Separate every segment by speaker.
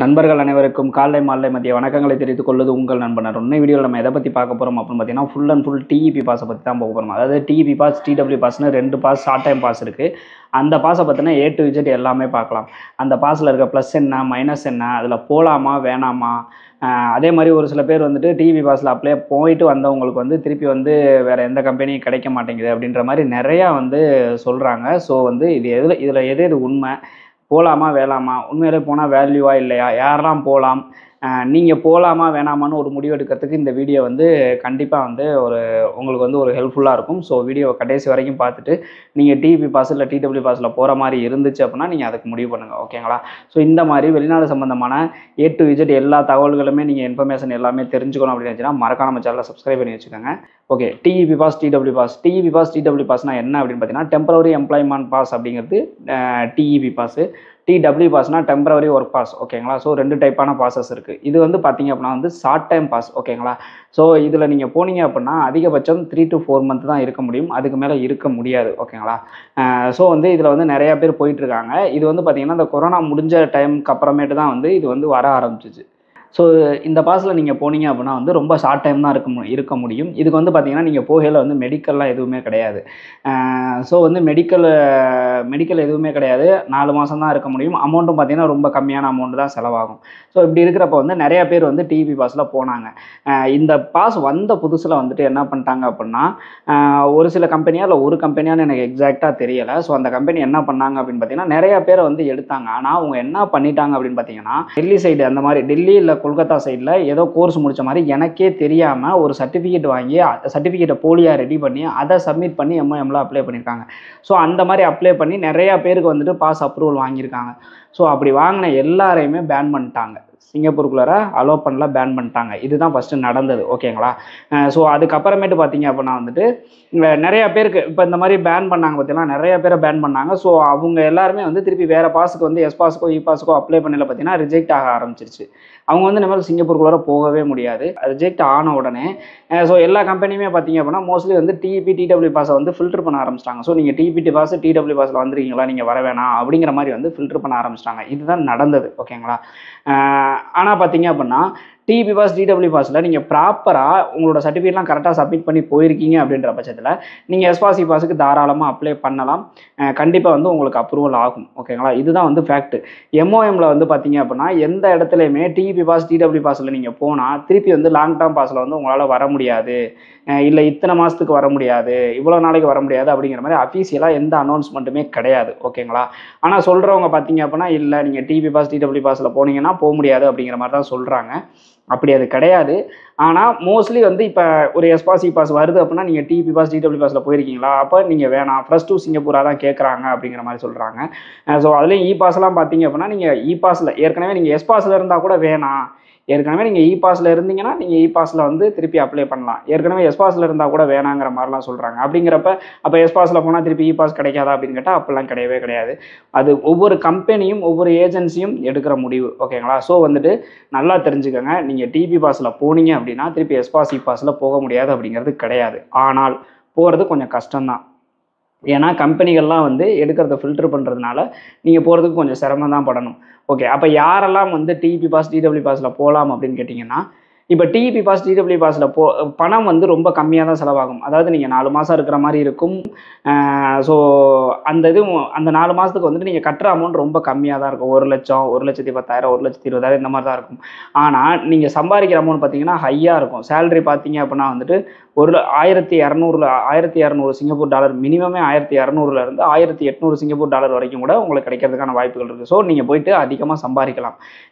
Speaker 1: நண்பர்கள் அனைவருக்கும் காலை மாலை மதிய வணக்கங்களை தெரிவித்துக் கொள்வது உங்கள் நண்பனர். உன்னை வீடியோவில் நம்ம எதை பற்றி பார்க்க போகிறோம் அப்படின்னு பார்த்தீங்கன்னா, ஃபுல் அண்ட் ஃபுல் டிஇபி பாஸை பற்றி தான் போக போகிறோம். அதாவது டிஇபி பாஸ், டிடபிள்யூ பாஸ்னு 2 பாஸ், ஷார்ட் டைம் பாஸ் இருக்குது. அந்த பாஸை பற்றினா A to Z எல்லாமே பார்க்கலாம். அந்த பாஸில் இருக்க ப்ளஸ் என்ன, மைனஸ் என்ன, அதில் போகலாமா வேணாமா, அதே மாதிரி ஒரு சில பேர் வந்துட்டு டிஇபி பாஸில் அப்ளை போயிட்டு வந்தவங்களுக்கு வந்து திருப்பி வந்து வேறு எந்த கம்பெனியும் கிடைக்க மாட்டேங்குது அப்படின்ற மாதிரி நிறையா வந்து சொல்கிறாங்க. ஸோ வந்து இதில் எது உண்மை, போகலாமா வேணாமா, உண்மையிலே போனால் வேல்யூவா இல்லையா, யாரெல்லாம் போகலாம், நீங்கள் போகலாமா வேணாமான்னு ஒரு முடிவு எடுக்கிறதுக்கு இந்த வீடியோ வந்து கண்டிப்பாக வந்து உங்களுக்கு வந்து ஒரு ஹெல்ப்ஃபுல்லாக இருக்கும். ஸோ வீடியோவை கடைசி வரைக்கும் பார்த்துட்டு நீங்கள் டிஇபி பாஸ் இல்லை டிடபிள்யூ பாஸில் போகிற மாதிரி இருந்துச்சு அப்படின்னா நீங்கள் அதுக்கு முடிவு பண்ணுங்கள், ஓகேங்களா? ஸோ இந்த மாதிரி வெளிநாடு சம்மந்தமான A to Z எல்லா தகவல்களுமே நீங்கள் இன்ஃபர்மேஷன் எல்லாமே தெரிஞ்சுக்கணும் அப்படின்னு நினச்சின்னா மறக்காம நம்ம சேனலை சப்ஸ்கிரைப் பண்ணி வச்சுக்கோங்க. Okay, TEP pass, TW pass. TEP pass, TW பாஸ்னால் என்ன அப்படின்னு பார்த்தீங்கன்னா, டெம்பரரி எம்ப்ளாய்மெண்ட் பாஸ் அப்படிங்கிறது டிஇபி பாஸு. டிடபிள்யூ பாஸ்னா டெம்பரரி ஒர்க் பாஸ், ஓகேங்களா? ஸோ 2 டைப்பான பாஸஸ் இருக்குது. இது வந்து பார்த்தீங்க அப்படின்னா வந்து ஷார்ட் டைம் பாஸ், ஓகேங்களா? ஸோ இதில் நீங்கள் போனீங்க அப்படின்னா அதிகபட்சம் 3 to 4 மந்த் தான் இருக்க முடியும், அதுக்கு மேலே இருக்க முடியாது, ஓகேங்களா? ஸோ வந்து இதில் வந்து நிறையா பேர் போயிட்டுருக்காங்க. இது வந்து பார்த்திங்கன்னா இந்த கொரோனா முடிஞ்ச டைமுக்கு அப்புறமேட்டு தான் வந்து இது வந்து வர ஆரம்பிச்சிச்சு. ஸோ இந்த பாஸில் நீங்கள் போனீங்க அப்படின்னா வந்து ரொம்ப ஷார்ட் டைம் தான் இருக்க முடியும். இதுக்கு வந்து பார்த்தீங்கன்னா நீங்கள் போகையில் வந்து மெடிக்கல்லாம் எதுவுமே கிடையாது. ஸோ வந்து மெடிக்கல் எதுவுமே கிடையாது. 4 மாதம் தான் இருக்க முடியும். அமௌண்ட்டும் பார்த்தீங்கன்னா ரொம்ப கம்மியான அமௌண்ட் தான் செலவாகும். ஸோ இப்படி இருக்கிறப்ப வந்து நிறையா பேர் வந்து டிஇபி பாஸில் போனாங்க. இந்த பாஸ் வந்த புதுசில் வந்துட்டு என்ன பண்ணிட்டாங்க அப்படின்னா, ஒரு சில கம்பெனியாக இல்லை ஒரு கம்பெனியான்னு எனக்கு எக்ஸாக்டாக தெரியலை. ஸோ அந்த கம்பெனி என்ன பண்ணாங்க அப்படின்னு பார்த்தீங்கன்னா, நிறையா பேரை வந்து எடுத்தாங்க. ஆனால் அவங்க என்ன பண்ணிட்டாங்க அப்படின்னு பார்த்தீங்கன்னா, டெல்லி சைடு அந்த மாதிரி டெல்லி இல்லை கொல்கத்தா சைடில் ஏதோ கோர்ஸ் முடித்த மாதிரி எனக்கே தெரியாமல் ஒரு சர்டிஃபிகேட் வாங்கி சர்டிஃபிகேட்டை போலியாக ரெடி பண்ணி அதை சப்மிட் பண்ணி MOMல அப்ளை பண்ணியிருக்காங்க. ஸோ அந்த மாதிரி அப்ளை பண்ணி நிறையா பேருக்கு வந்துட்டு பாஸ் அப்ரூவல் வாங்கியிருக்காங்க. ஸோ அப்படி வாங்கின எல்லாரையுமே பேன் பண்ணிட்டாங்க. சிங்கப்பூருக்குள்ளார அலோவ் பண்ணல, பேன் பண்ணிட்டாங்க. இதுதான் ஃபஸ்ட்டு நடந்தது, ஓகேங்களா? ஸோ அதுக்கப்புறமேட்டு பார்த்தீங்க அப்படின்னா வந்துட்டு நிறையா பேருக்கு இப்போ இந்த மாதிரி பேன் பண்ணாங்க பார்த்தீங்கன்னா, நிறைய பேரை பேன் பண்ணாங்க. ஸோ அவங்க எல்லாருமே வந்து திருப்பி வேறு பாஸுக்கு வந்து எஸ் பாஸுக்கோ இ பாஸுக்கோ அப்ளை பண்ணல பார்த்தீங்கன்னா ரிஜெக்ட் ஆக ஆரம்பிச்சிருச்சு. அவங்க வந்து இனிமேல் சிங்கப்பூருக்குள்ளார போகவே முடியாது. ரிஜெக்ட் ஆன உடனே ஸோ எல்லா கம்பெனியுமே பார்த்தீங்க அப்படின்னா மோஸ்ட்லி வந்து டிஇபி, டிடபிள்யூ பாஸை வந்து ஃபில்டர் பண்ண ஆரம்பிச்சிட்டாங்க. ஸோ நீங்கள் டிஇபி பாஸ், டிடபிள்யூ பாஸில் வந்துருக்கீங்களா, நீங்கள் வர வேணாம் அப்படிங்கிற மாதிரி வந்து ஃபில்டர் பண்ண ஆரம்பிச்சிட்டாங்க. இதுதான் நடந்தது, ஓகேங்களா? ஆனால் பார்த்தீங்க அப்படின்னா டிஇபி பாஸ், டிடபிள்யூ பாஸில் நீங்கள் ப்ராப்பராக உங்களோட சர்டிஃபிகேட்லாம் கரெக்டாக சப்மிட் பண்ணி போயிருக்கீங்க அப்படின்ற பட்சத்தில் நீங்கள் எஸ் பாஸ், இ பாஸுக்கு தாராளமாக அப்ளை பண்ணலாம். கண்டிப்பாக வந்து உங்களுக்கு அப்ரூவல் ஆகும், ஓகேங்களா? இதுதான் வந்து ஃபேக்ட். MOMல வந்து பார்த்தீங்க அப்படின்னா எந்த இடத்துலையுமே டிஇபி பாஸ், டிடபிள்யூ பாஸில் நீங்கள் போனால் திருப்பி வந்து லாங் டேர்ம் பாஸில் வந்து உங்களால் வர முடியாது, இல்லை இத்தனை மாதத்துக்கு வர முடியாது, இவ்வளோ நாளைக்கு வர முடியாது அப்படிங்கிற மாதிரி அஃபீஷியலாக எந்த அனௌன்ஸ்மெண்ட்டுமே கிடையாது, ஓகேங்களா? ஆனால் சொல்கிறவங்க பார்த்தீங்க அப்படின்னா இல்லை நீங்கள் டிஇபி பாஸ், டிடபிள்யூ பாஸில் போனீங்கன்னா போக முடியாது அப்படிங்கிற மாதிரி தான் சொல்கிறாங்க. அப்படி அது கிடையாது. ஆனால் மோஸ்ட்லி வந்து இப்போ ஒரு எஸ் பாஸ், இ பாஸ் வருது அப்படின்னா நீங்கள் டிஇபி பாஸ், டிடபிள்யூ பாஸில் போயிருக்கீங்களா, அப்போ நீங்கள் வேணாம், ப்ளஸ் 2 சிங்கப்பூராக தான் கேட்குறாங்க அப்படிங்கிற மாதிரி சொல்கிறாங்க. ஸோ அதுலேயும் இ பாஸ்லாம் பார்த்தீங்க அப்படின்னா நீங்கள் இ பாஸில் ஏற்கனவே நீங்கள் எஸ் பாஸில் இருந்தால் கூட வேணாம், ஏற்கனவே நீங்கள் இ பாஸில் இருந்தீங்கன்னா நீங்கள் இ பாஸில் வந்து திருப்பி அப்ளை பண்ணலாம், ஏற்கனவே எஸ் பாஸில் இருந்தால் கூட வேணாங்கிற மாதிரிலாம் சொல்கிறாங்க. அப்படிங்கிறப்ப அப்போ எஸ் பாஸில் போனால் திருப்பி இ பாஸ் கிடைக்காதா அப்படின்னு கேட்டால் அப்படிலாம் கிடையவே கிடையாது. அது ஒவ்வொரு கம்பெனியும் ஒவ்வொரு ஏஜென்சியும் எடுக்கிற முடிவு, ஓகேங்களா? ஸோ வந்துட்டு நல்லா தெரிஞ்சுக்கோங்க, நீங்கள் டிபி பாஸில் போனீங்க அப்படின்னா திருப்பி எஸ் பாஸ், இ பாஸில் போக முடியாது அப்படிங்கிறது கிடையாது. ஆனால் போகிறது கொஞ்சம் கஷ்டம்தான். ஏன்னா கம்பெனிகள்லாம் வந்து எடுக்கிறத ஃபில்டர் பண்ணுறதுனால நீங்கள் போகிறதுக்கு கொஞ்சம் சிரமம் தான் படணும். ஓகே, அப்போ யாரெல்லாம் வந்து டிஇபி பாஸ், டிடபிள்யூ பாஸில் போகலாம் அப்படின்னு கேட்டிங்கன்னா, இப்போ டிஇபி பாஸ், டிடபிள்யூ பாஸில் பணம் வந்து ரொம்ப கம்மியாக தான் செலவாகும். அதாவது நீங்கள் 4 மாதம் இருக்கிற மாதிரி இருக்கும். ஸோ அந்த 4 மாதத்துக்கு வந்துட்டு நீங்கள் கட்டுற அமௌண்ட் ரொம்ப கம்மியாக தான் இருக்கும். 1 லட்சம், 1,10,000, 1,20,000 இந்த மாதிரி தான் இருக்கும். ஆனால் நீங்கள் சம்பாதிக்கிற அமௌண்ட் பார்த்தீங்கன்னா ஹையாக இருக்கும். சேலரி பார்த்தீங்க அப்படின்னா வந்துட்டு ஒரு 1,200 சிங்கப்பூர் டாலர், மினிமமே 1,200லேருந்து 1,800 சிங்கப்பூர் டாலர் வரைக்கும் கூட உங்களுக்கு கிடைக்கிறதுக்கான வாய்ப்புகள் இருக்குது. ஸோ நீங்கள் போயிட்டு அதிகமாக சம்பாதிக்கலாம்.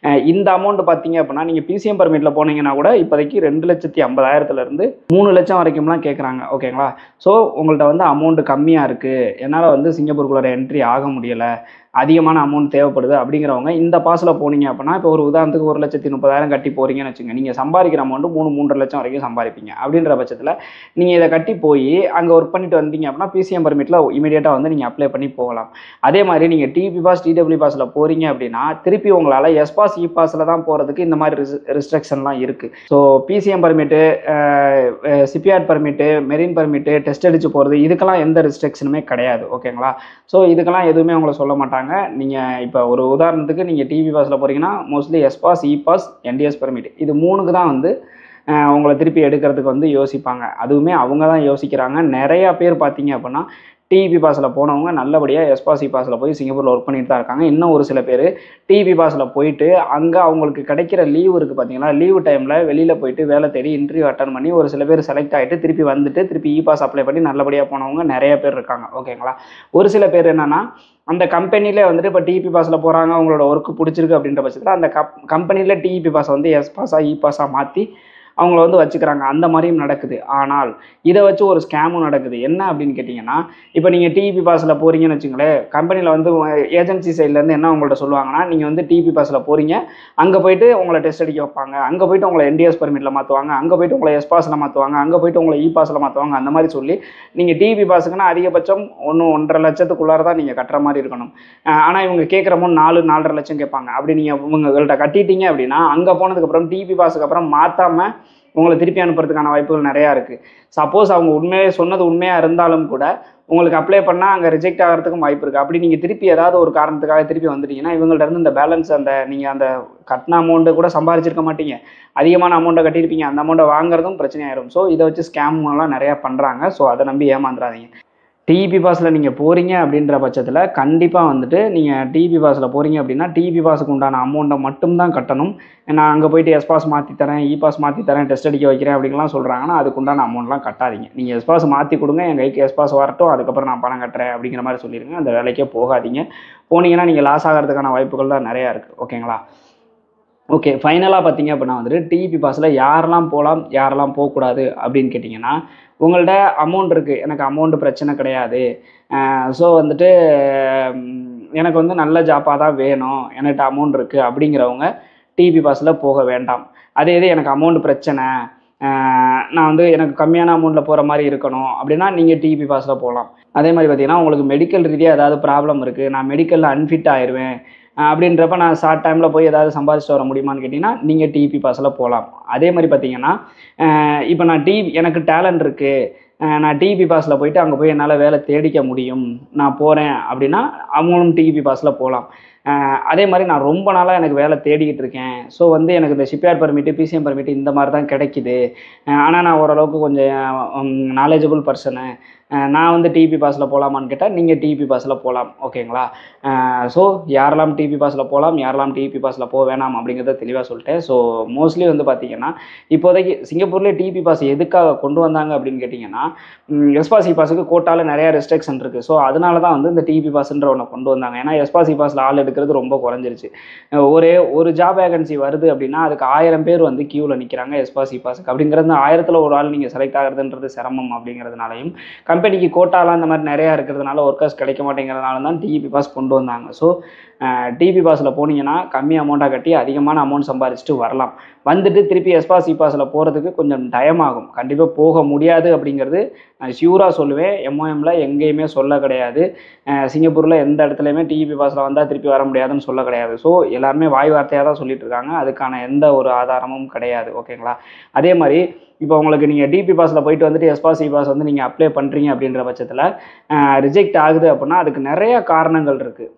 Speaker 1: இந்த அமௌண்ட் பார்த்தீங்க அப்படின்னா நீங்கள் பிசிஎம் பர்மிட்டில் போனீங்கன்னா கூட இப்போதைக்கு 2,50,000லேருந்து 3 லட்சம் வரைக்கும்லாம் கேட்குறாங்க, ஓகேங்களா? ஸோ உங்கள்கிட்ட வந்து அமௌண்ட் கம்மியாக இருக்குது, என்னால் வந்து சிங்கப்பூருக்குள்ளே என்ட்ரி ஆக முடியலை, அதிகமான அமௌண்ட் தேவைப்படுது அப்படிங்கிறவங்க இந்த பாஸில் போனீங்க அப்படின்னா, இப்போ ஒரு உதாரணத்துக்கு 1,30,000 கட்டி போகிறீங்கன்னு வச்சுங்க, நீங்கள் சம்பாதிக்கிற அமௌண்ட்டு 3-3.5 லட்சம் வரைக்கும் சம்பாதிப்பீங்க. அப்படின்ற பட்சத்தில் நீங்கள் இதை கட்டி போய் அங்கே ஒர்க் பண்ணிட்டு வந்தீங்க அப்படின்னா பிசிஎம் பர்மிட்டில் இமீடியட்டாக வந்து நீங்கள் அப்ளை பண்ணி போகலாம். அதே மாதிரி நீங்கள் டிபி பாஸ், டிடபிள்யூ பாஸில் போகிறீங்க அப்படின்னா திருப்பி உங்களால் எஸ் பாஸ், இ பாஸில் தான் போகிறதுக்கு இந்த மாதிரி ரெஸ்ட்ரிக்ஷன்லாம் இருக்குது. So PCM permit, CPR permit, marine permit, test அடித்து போகிறது, இதுக்கெல்லாம் எந்த ரெஸ்ட்ரிக்ஷனுமே கிடையாது, ஓகேங்களா? ஸோ இதுக்கெல்லாம் எதுவுமே உங்களை சொல்ல மாட்டாங்க. பண்ணுறாங்க. நீங்கள் இப்போ ஒரு உதாரணத்துக்கு நீங்கள் டிபி பாஸில் போகிறீங்கன்னா mostly S pass, e pass, NTS permit இது 3க்கு தான் வந்து உங்களை திருப்பி எடுக்கிறதுக்கு வந்து யோசிப்பாங்க. அதுவுமே அவங்க தான் யோசிக்கிறாங்க. நிறையா பேர் பார்த்தீங்க அப்படின்னா டிபி பாஸில் போனவங்க நல்லபடியாக எஸ் பாஸ், இ பாஸில் போய் சிங்கப்பூரில் ஒர்க் பண்ணிட்டு தான் இருக்காங்க. இன்னும் ஒரு சில பேர் டிபி பாஸில் போயிட்டு அங்கே அவங்களுக்கு கிடைக்கிற லீவ் இருக்குது பார்த்தீங்களா, லீவு டைமில் வெளியில் போயிட்டு வேலை தேடி இன்டர்வியூ அட்டன் பண்ணி ஒரு சில பேர் செலக்ட் ஆகிட்டு திருப்பி வந்துட்டு திருப்பி இ பாஸ் அப்ளை பண்ணி நல்லபடியாக போனவங்க நிறைய பேர் இருக்காங்க. ஓகேங்களா. ஒரு சில பேர் என்னென்னா அந்த கம்பெனிலே வந்துட்டு இப்போ டிபி பாஸில் போகிறாங்க, அவங்களோட ஒர்க்கு பிடிச்சிருக்கு அப்படின்ற பட்சத்தில் அந்த கம்பெனியில் டிபி பாஸை வந்து எஸ் பாஸாக, இ பாஸாக மாற்றி அவங்கள வந்து வச்சுக்கிறாங்க. அந்த மாதிரியும் நடக்குது. ஆனால் இதை வச்சு ஒரு ஸ்கேமும் நடக்குது. என்ன அப்படின்னு கேட்டிங்கன்னா, இப்போ நீங்கள் டிபி பாஸில் போகிறீங்கன்னு வச்சுங்களேன், கம்பெனியில் வந்து ஏஜென்சி சைட்லேருந்து என்ன உங்கள்கிட்ட சொல்லுவாங்கன்னா, நீங்கள் வந்து டிபி பாஸில் போகிறீங்க, அங்கே போயிட்டு உங்களை டெஸ்ட் அடிக்க வைப்பாங்க, அங்கே போயிட்டு உங்களை என்டிஎஸ் பெர்மிட்டில் மாற்றுவாங்க, அங்கே போயிட்டு உங்களை எஸ் பாஸில் மாற்றுவாங்க, அங்கே போயிட்டு உங்களை இ பாஸில் மாற்றுவாங்க. அந்த மாதிரி சொல்லி நீங்கள் டிபி பாஸுக்குன்னா அதிகபட்சம் 1-1.5 லட்சத்துக்குள்ளார தான் நீங்கள் கட்டுற மாதிரி இருக்கணும். ஆனால் இவங்க கேட்குற அமௌண்ட் 4-4.5 லட்சம் கேட்பாங்க. அப்படி நீங்கள் உங்கள்கிட்ட கட்டிட்டீங்க அப்படின்னா அங்கே போனதுக்கப்புறம் டிபி பாஸுக்கு அப்புறம் மாற்றாமல் உங்களை திருப்பி அனுப்புறதுக்கான வாய்ப்புகள் நிறையா இருக்குது. சப்போஸ் அவங்க உண்மையே சொன்னது உண்மையாக இருந்தாலும் கூட உங்களுக்கு அப்ளை பண்ணால் அங்கே ரிஜெக்ட் ஆகிறதுக்கும் வாய்ப்பு இருக்குது. அப்படி நீங்கள் திருப்பி ஏதாவது ஒரு காரணத்துக்காக திருப்பி வந்துட்டீங்கன்னா இவங்கள்ட்ட இருந்து இந்த பேலன்ஸ் நீங்கள் அந்த கட்டின அமௌண்ட்டு கூட சம்பாதிச்சிருக்க மாட்டீங்க, அதிகமான அமௌண்ட்டை கட்டியிருப்பீங்க, அந்த அமௌண்ட்டை வாங்குறதும் பிரச்சனையாயிரும். ஸோ இதை வச்சு ஸ்கேம்லாம் நிறையா பண்ணுறாங்க. ஸோ அதை நம்பி ஏமாந்துடாதீங்க. டிபி பாஸில் நீங்கள் போகிறீங்க அப்படின்ற பட்சத்தில் கண்டிப்பாக வந்துட்டு நீங்கள் டிபி பாஸில் போகிறீங்க அப்படின்னா டிபி பாஸுக்கு உண்டான அமௌண்ட்டை மட்டும்தான் கட்டணும். நான் அங்கே போயிட்டு எஸ் பாஸ் மாற்றி தரேன், இ பாஸ் மாற்றி தரேன், டெஸ்ட் அடிக்க வைக்கிறேன் அப்படின்லாம் சொல்கிறாங்கன்னா அதுக்கு உண்டான அமௌண்ட்லாம் கட்டாதீங்க. நீங்கள் எஸ் பாஸ் மாற்றி கொடுங்க, என் கைக்கு எஸ் பாஸ் வரட்டும், அதுக்கப்புறம் நான் பணம் கட்டுறேன் அப்படிங்கிற மாதிரி சொல்லிடுங்க. அந்த வேலைக்கே போகாதீங்க. போனீங்கன்னா நீங்கள் லாஸ் ஆகிறதுக்கான வாய்ப்புகள் தான் நிறையா இருக்குது. ஓகேங்களா. ஓகே, ஃபைனலாக பார்த்தீங்க அப்படின்னா வந்துட்டு டிபி பாஸில் யாரெல்லாம் போகலாம், யாரெல்லாம் போகக்கூடாது அப்படின்னு கேட்டிங்கன்னா, உங்கள்கிட்ட அமௌண்ட் இருக்குது, எனக்கு அமௌண்ட்டு பிரச்சனை கிடையாது, ஸோ வந்துட்டு எனக்கு வந்து நல்ல ஜாப்பாக தான் வேணும், என்கிட்ட அமௌண்ட் இருக்குது அப்படிங்கிறவங்க டிபி பாஸில் போக வேண்டாம். அதே இது எனக்கு அமௌண்ட் பிரச்சனை, நான் வந்து எனக்கு கம்மியான அமௌண்ட்டில் போகிற மாதிரி இருக்கணும் அப்படின்னா நீங்கள் டிபி பாஸில் போகலாம். அதே மாதிரி பார்த்தீங்கன்னா உங்களுக்கு மெடிக்கல் ரீதியாக ஏதாவது ப்ராப்ளம் இருக்குது, நான் மெடிக்கலில் அன்ஃபிட் ஆயிடுவேன் அப்படின்றப்ப நான் ஷார்ட் டைமில் போய் ஏதாவது சம்பாதிச்சுட்டு வர முடியுமான்னு கேட்டிங்கன்னா நீங்கள் டிபி பாஸில் போகலாம். அதே மாதிரி பார்த்தீங்கன்னா இப்போ நான் எனக்கு டேலண்ட் இருக்குது, நான் டிபி பாஸில் போயிட்டு அங்கே போய் என்னால் வேலை தேடிக்க முடியும், நான் போகிறேன் அப்படின்னா அவங்களும் டிபி பாஸில் போகலாம். அதே மாதிரி நான் ரொம்ப நாளாக எனக்கு வேலை தேடிக்கிட்டு இருக்கேன், ஸோ வந்து எனக்கு இந்த ஷிப்யார்ட் பெர்மிட்டு, பிசிஎம் பெர்மிட்டு இந்த மாதிரி தான் கிடைக்குது, ஆனால் நான் ஓரளவுக்கு கொஞ்சம் நாலேஜபிள் பர்சனு, நான் வந்து டிபி பாஸில் போகலாமான்னு கேட்டால் நீங்கள் டிபி பாஸில் போகலாம். ஓகேங்களா. ஸோ யாரெல்லாம் டிபி பாஸில் போகலாம், யாரெல்லாம் டிபி பாஸில் போக வேணாம் அப்படிங்கிறத தெளிவாக சொல்லிட்டேன். ஸோ மோஸ்ட்லி வந்து பார்த்திங்கன்னா இப்போதைக்கு சிங்கப்பூர்லேயே டிபி பாஸ் எதுக்காக கொண்டு வந்தாங்க அப்படின்னு கேட்டிங்கன்னா, எஸ் பாஸ், இ பாஸுக்கு கோட்டாவில் நிறையா ரெஸ்ட்ரிக்ஷன் இருக்குது. ஸோ அதனால தான் வந்து இந்த டிபி பாஸ்ன்ற ஒன்று கொண்டு வந்தாங்க. ஏன்னா எஸ் பாஸ், இ பாஸில் ஆள் எடுக்கிறது ரொம்ப குறைஞ்சிருச்சு. ஒரு ஜாப் வேகன்சி வருது அப்படின்னா அதுக்கு 1000 பேர் வந்து கியூவில் நிற்கிறாங்க எஸ் பாஸ், இ பாஸுக்கு. அப்படிங்கிறது 1000ல் ஒரு ஆள் நீங்கள் செலக்ட் ஆகிறதுன்றது சிரமம் அப்படிங்கிறதுனாலையும் கம்பெனிக்கு கோட்டாலாம் இந்த மாதிரி நிறையா இருக்கிறதுனால ஒர்க்கர்ஸ் கிடைக்க மாட்டேங்கிறதுனால தான் டிபி பாஸ் கொண்டு வந்தாங்க. ஸோ டிபி பாஸில் போனீங்கன்னா கம்மி அமௌண்ட்டாக கட்டி அதிகமான அமௌண்ட் சம்பாதிச்சுட்டு வரலாம். வந்துட்டு திருப்பி எஸ் பாஸ், இ பாஸில் போகிறதுக்கு கொஞ்சம் டைம் ஆகும். கண்டிப்பாக போக முடியாது அப்படிங்கிறது நான் ஷியூராக சொல்லுவேன். எம்ஓஎம்ல எங்கேயுமே சொல்ல கிடையாது. சிங்கப்பூரில் எந்த இடத்துலையுமே டிபி பாஸில் வந்தால் திருப்பி வர முடியாதுன்னு சொல்ல கிடையாது. ஸோ எல்லாருமே வாய் வார்த்தையாக தான் சொல்லிட்டு இருக்காங்க, அதுக்கான எந்த ஒரு ஆதாரமும் கிடையாது. ஓகேங்களா. அதே மாதிரி இப்போ உங்களுக்கு நீங்கள் டிபி பாஸில் போயிட்டு வந்துட்டு எஸ் பாஸ், இ பாஸ் வந்து நீங்கள் அப்ளை பண்ணுறீங்க அப்படின்ற பட்சத்தில் ரிஜெக்ட் ஆகுது அப்படின்னா அதுக்கு நிறைய காரணங்கள் இருக்குது.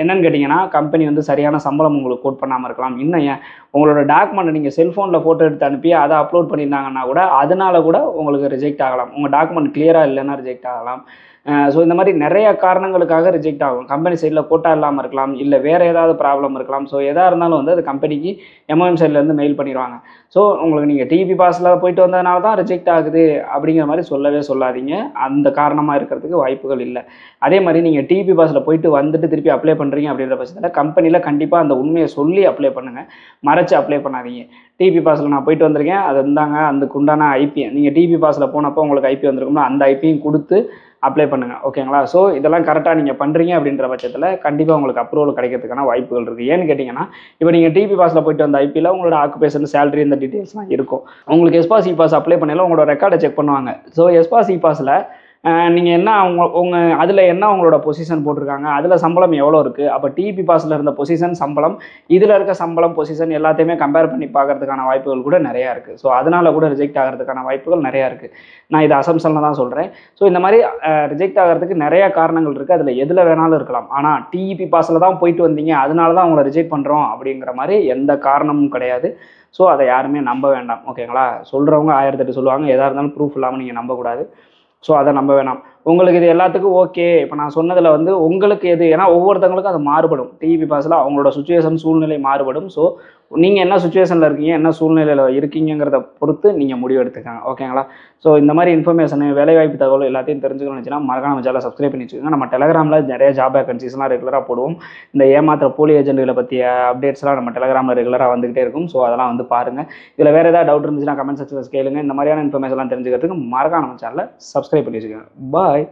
Speaker 1: என்னன்னு கேட்டிங்கன்னா, கம்பெனி வந்து சரியான சம்பளம் உங்களுக்கு கோட் பண்ணாமல் இருக்கலாம். இன்னும் ஏன் உங்களோட டாக்குமெண்ட்டை நீங்கள் செல்ஃபோனில் ஃபோட்டோ எடுத்து அனுப்பி அதை அப்லோட் பண்ணியிருந்தாங்கன்னா கூட அதனால கூட உங்களுக்கு ரிஜெக்ட் ஆகலாம். உங்கள் டாக்குமெண்ட் கிளியராக இல்லைன்னா ரிஜெக்ட் ஆகலாம். ஸோ இந்த மாதிரி நிறைய காரணங்களுக்காக ரிஜெக்ட் ஆகும். கம்பெனி சைடில் கோட்டா இல்லாமல் இருக்கலாம், இல்லை வேறு ஏதாவது ப்ராப்ளம் இருக்கலாம். ஸோ எதாக இருந்தாலும் வந்து அது கம்பெனிக்கு எம்ஓஎம் சைட்லேருந்து மெயில் பண்ணிடுவாங்க. ஸோ உங்களுக்கு நீங்கள் டிபி பாஸில் போயிட்டு வந்ததுனால தான் ரிஜெக்ட் ஆகுது அப்படிங்கிற மாதிரி சொல்லவே சொல்லாதீங்க. அந்த காரணமாக இருக்கிறதுக்கு வாய்ப்புகள் இல்லை. அதே மாதிரி நீங்கள் டிபி பாஸில் போயிட்டு வந்துட்டு திருப்பி அப்ளை பண்ணுறீங்க அப்படின்ற பட்சத்தில் கம்பெனியில் கண்டிப்பாக அந்த உண்மையை சொல்லி அப்ளை பண்ணுங்கள், மறைச்சு அப்ளை பண்ணாதீங்க. டிபி பாஸில் நான் போயிட்டு வந்திருக்கேன், அது இருந்தாங்க அதுக்கு உண்டான ஐபி, நீங்கள் டிபி பாஸில் போனப்போ உங்களுக்கு ஐபி வந்திருக்கும்னா அந்த ஐபியும் கொடுத்து அப்ளை பண்ணுங்கள். ஓகேங்களா. ஸோ இதெல்லாம் கரெக்டாக நீங்கள் பண்ணுறீங்க அப்படின்ற பட்சத்தில் கண்டிப்பாக உங்களுக்கு அப்ரூவல் கிடைக்கிறதுக்கான வாய்ப்புகள் இருக்குது. ஏன்னு கேட்டிங்கன்னா, இப்போ நீங்கள் டிபி பாஸில் போயிட்டு வந்த ஐபியில் உங்களோட ஆக்குபேஷன், சேலரி இந்த டீட்டெயில்ஸ்லாம் இருக்கும். உங்களுக்கு S pass, e pass apply பண்ணல உங்களோட ரெக்கார்டை செக் பண்ணுவாங்க. ஸோ எஸ் பாஸ், இ பாஸில் நீங்கள் என்ன உங்கள் அதில் என்ன உங்களோட பொசிஷன் போட்டிருக்காங்க, அதில் சம்பளம் எவ்வளோ இருக்குது, அப்போ டிஇபி பாஸில் இருந்த பொசிஷன் சம்பளம், இதில் இருக்க சம்பளம் பொசிஷன் எல்லாத்தையுமே கம்பேர் பண்ணி பார்க்கறதுக்கான வாய்ப்புகள் கூட நிறையா இருக்குது. ஸோ அதனால் கூட ரிஜெக்ட் ஆகிறதுக்கான வாய்ப்புகள் நிறையா இருக்குது. நான் இது அசம்ஷனில் தான் சொல்கிறேன். ஸோ இந்த மாதிரி ரிஜெக்ட் ஆகிறதுக்கு நிறையா காரணங்கள் இருக்குது. அதில் எதில் வேணாலும் இருக்கலாம். ஆனால் டிஇபி பாஸில் தான் போயிட்டு வந்தீங்க, அதனால தான் உங்களை ரிஜெக்ட் பண்ணுறோம் அப்படிங்கிற மாதிரி எந்த காரணமும் கிடையாது. ஸோ அதை யாருமே நம்ப வேண்டாம். ஓகேங்களா? சொல்கிறவங்க 1008 சொல்லுவாங்க. எதாக இருந்தாலும் ப்ரூஃப் இல்லாமல் நீங்கள் நம்பக்கூடாது. ஸோ அதை நம்ப வேணாம். உங்களுக்கு இது எல்லாத்துக்கும் ஓகே. இப்போ நான் சொன்னதில் வந்து உங்களுக்கு எது, ஏன்னா ஒவ்வொருத்தவங்களுக்கும் அது மாறுபடும். டிஇபி பாஸில் அவங்களோட சுச்சுவேஷன் சூழ்நிலை மாறுபடும். ஸோ நீங்கள் என்ன சுச்சுவேஷனில் இருக்கீங்க, என்ன சூழ்நிலையில் இருக்கீங்கிறத பொறுத்து நீங்கள் முடிவு எடுத்துக்காங்க. ஓகேங்களா? ஸோ இந்த மாதிரி இன்ஃபர்மேஷனு, வேலைவாய்ப்பு தகவல் எல்லாத்தையும் தெரிஞ்சுக்கணும்னு வச்சுன்னா மறக்காம நம்ம சேனலை சப்ஸ்கிரைப் பண்ணி வச்சுக்கோங்க. நம்ம டெலகிராமில் நிறைய ஜாப் வேகன்சிஸ்லாம் ரெகுலராக போடுவோம். இந்த ஏமாத்திர போலி ஏஜென்ட்களை பற்றிய அப்டேட்ஸ்லாம் நம்ம டெலகிராமில் ரெகுலராக வந்துகிட்டே இருக்கும். ஸோ அதெல்லாம் வந்து பாருங்கள். இதில் வேறு ஏதாவது டவுட் இருந்துச்சுன்னா கமெண்ட் செக்ஷனில் கேளுங்க. இந்த மாதிரியான இன்ஃபர்மேஷன்லாம் தெரிஞ்சுக்கிறதுக்கு மறக்காம நம்ம சேனலை சப்ஸ்கிரைப் பண்ணி வச்சுக்கோங்க. பாய்.